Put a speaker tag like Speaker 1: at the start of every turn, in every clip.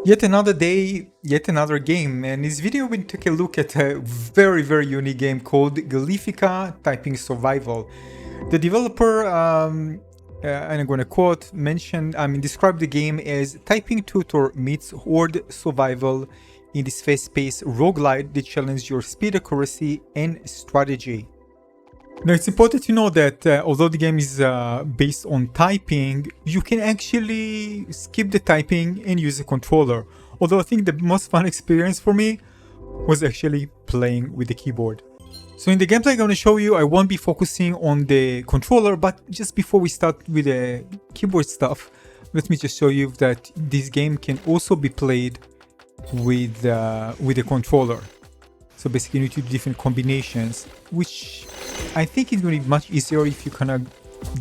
Speaker 1: Yet another day, yet another game, and in this video we took a look at a very unique game called Glyphica Typing Survival. The developer, and I'm going to quote, described the game as typing tutor meets horde survival in this fast-paced roguelite that challenges your speed, accuracy, and strategy. Now, it's important to know that although the game is based on typing, you can actually skip the typing and use a controller. Although I think the most fun experience for me was actually playing with the keyboard. So in the gameplay I'm going to show you, I won't be focusing on the controller, but just before we start with the keyboard stuff, let me just show you that this game can also be played with a controller. So basically you need to do different combinations, which I think is going to be much easier if you're kind of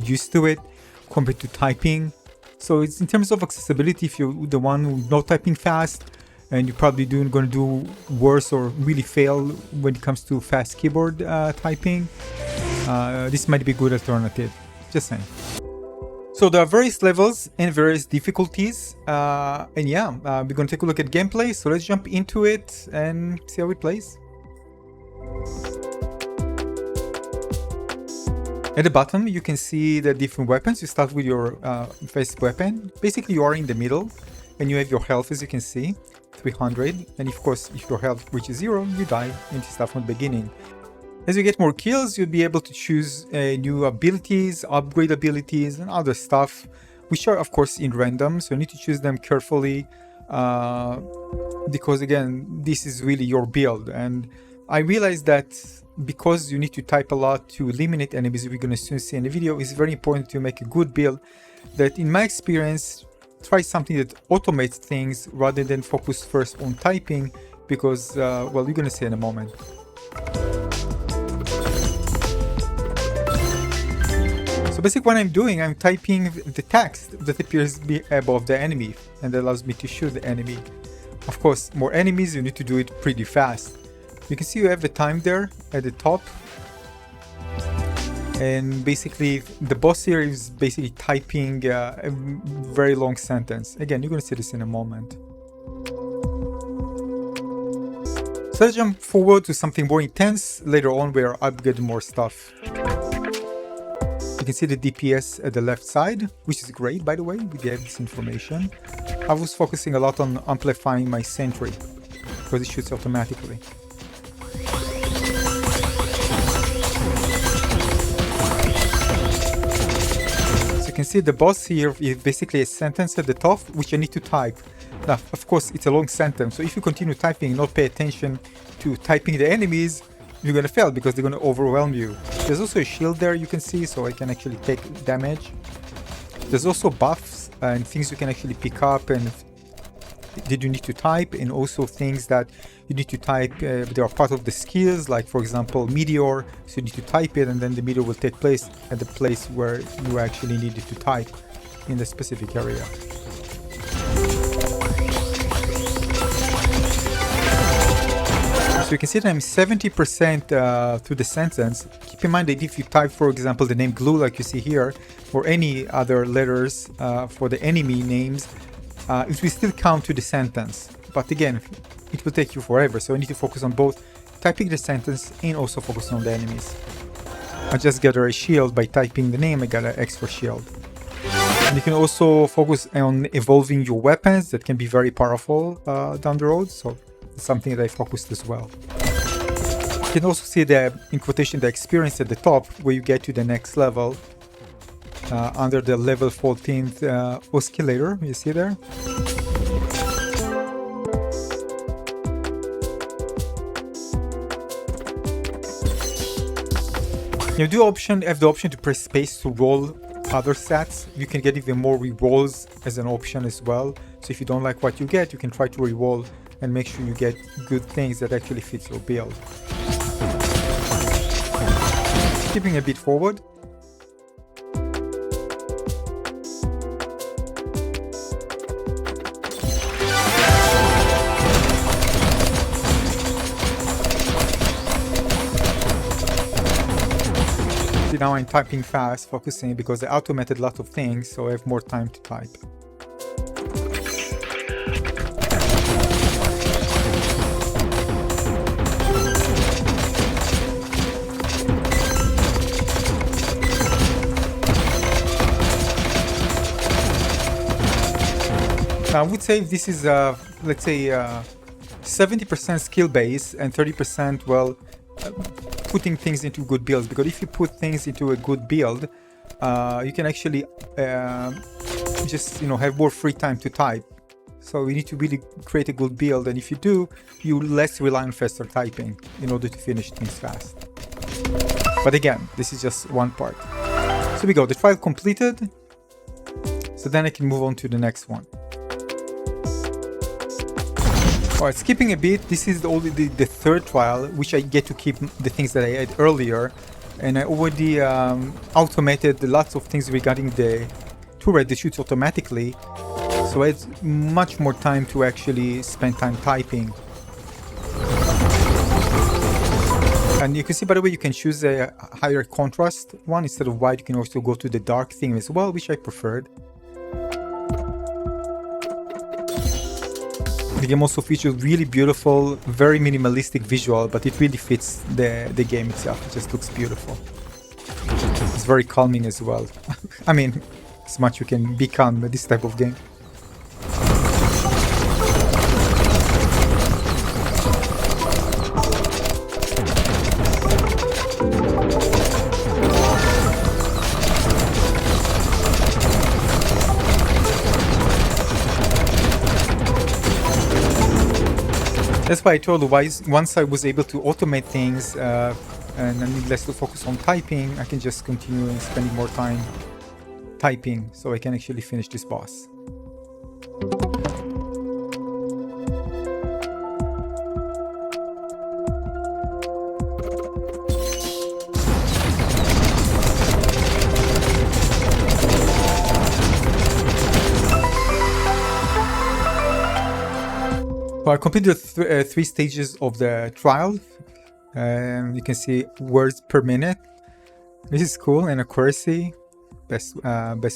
Speaker 1: used to it compared to typing. So it's in terms of accessibility, if you're the one who's not typing fast, and you're probably going to do worse or really fail when it comes to fast keyboard typing, this might be a good alternative. Just saying. So there are various levels and various difficulties, we're going to take a look at gameplay. So let's jump into it and see how it plays. At the bottom, you can see the different weapons. You start with your first weapon. Basically, you are in the middle, and you have your health, as you can see, 300. And of course, if your health reaches 0, you die, and you start from the beginning. As you get more kills, you'll be able to choose new abilities, upgrade abilities, and other stuff, which are, of course, in random. So you need to choose them carefully, because, again, this is really your build. And I realized that because you need to type a lot to eliminate enemies, we're going to soon see in the video, it's very important to make a good build that, in my experience, try something that automates things rather than focus first on typing, because, well, you're going to see in a moment. So basically what I'm doing, I'm typing the text that appears above the enemy, and that allows me to shoot the enemy. Of course, more enemies, you need to do it pretty fast. You can see you have the time there at the top, and basically the boss here is basically typing a very long sentence. Again, you're going to see this in a moment. So let's jump forward to something more intense later on where I upgrade more stuff. You can see the DPS at the left side, which is great, by the way. We have this information. I was focusing a lot on amplifying my sentry because it shoots automatically. You can see the boss here is basically a sentence at the top which I need to type. Now, of course, it's a long sentence, so if you continue typing and not pay attention to typing the enemies, you're gonna fail because they're gonna overwhelm you. There's also a shield there, you can see, so I can actually take damage. There's also buffs and things you can actually pick up and that you need to type, and also things that you need to type, they are part of the skills, like for example meteor, so you need to type it and then the meteor will take place at the place where you actually needed to type in the specific area. So you can see that I'm 70% through the sentence. Keep in mind that if you type, for example, the name glue like you see here, or any other letters for the enemy names, it will still count to the sentence, but again, it will take you forever, so I need to focus on both typing the sentence and also focus on the enemies. I just gather a shield by typing the name, I got an extra shield. And you can also focus on evolving your weapons, that can be very powerful down the road, so it's something that I focused as well. You can also see the, in quotation, the experience at the top, where you get to the next level. Under the level 14th oscillator, you see there. You have the option to press space to roll other stats. You can get even more rerolls as an option as well. So if you don't like what you get, you can try to reroll and make sure you get good things that actually fit your build. Skipping a bit forward. Now I'm typing fast, focusing, because I automated a lot of things, so I have more time to type. Now, I would say this is, let's say, 70% skill base and 30%, well, putting things into good builds. Because if you put things into a good build, you can actually just, you know, have more free time to type. So you need to really create a good build, and if you do, you less rely on faster typing in order to finish things fast. But again, this is just one part. So we go, the trial completed. So then I can move on to the next one. Alright, skipping a bit, this is only the third trial, which I get to keep the things that I had earlier. And I already automated lots of things regarding the turret that shoots automatically. So I had much more time to actually spend time typing. And you can see, by the way, you can choose a higher contrast one. Instead of white, you can also go to the dark theme as well, which I preferred. The game also features really beautiful, very minimalistic visual, but it really fits the game itself. It just looks beautiful. It's very calming as well. I mean, as much you can be calm with this type of game. That's why I told you, once I was able to automate things and I need less to focus on typing, I can just continue spending more time typing so I can actually finish this boss. Well, I completed three stages of the trial. You can see words per minute. This is cool. And accuracy, best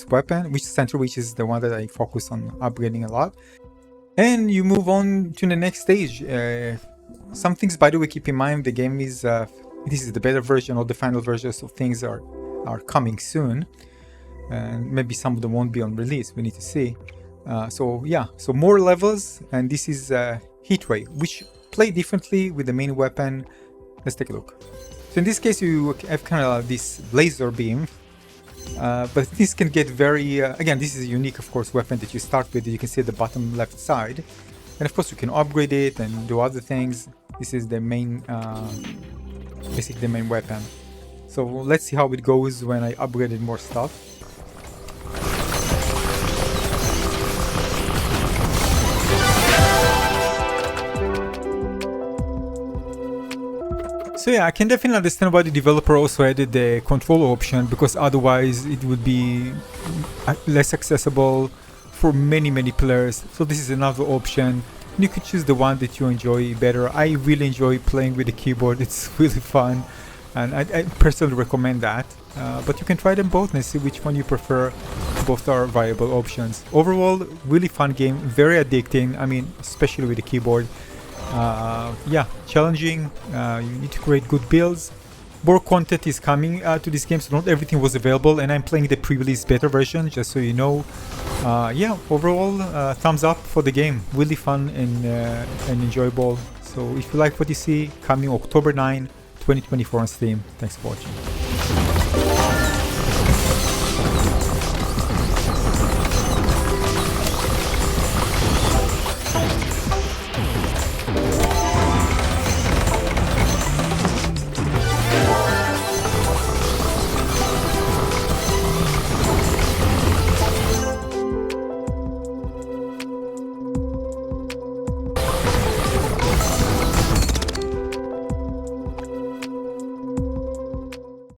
Speaker 1: weapon, which is the one that I focus on upgrading a lot. And you move on to the next stage. Some things, by the way, keep in mind, the game is this is the beta version, or the final versions of things are coming soon. And maybe some of them won't be on release. We need to see. So yeah, so more levels, and this is Heat Ray, which play differently with the main weapon. Let's take a look. So in this case, you have kind of this laser beam, but this can get very, again, this is a unique, of course, weapon that you start with. You can see at the bottom left side, and of course you can upgrade it and do other things. This is the main, basically the main weapon. So let's see how it goes when I upgraded more stuff. So yeah, I can definitely understand why the developer also added the controller option, because otherwise it would be less accessible for many players. So this is another option. You can choose the one that you enjoy better. I really enjoy playing with the keyboard. It's really fun, and I personally recommend that. But you can try them both and see which one you prefer. Both are viable options. Overall, really fun game, very addicting. I mean, especially with the keyboard. Yeah, challenging. You need to create good builds. More content is coming to this game, so not everything was available, and I'm playing the pre-release beta version, just so you know. Yeah, overall, thumbs up for the game. Really fun and enjoyable. So if you like what you see, coming October 9, 2024 on Steam. Thanks for watching.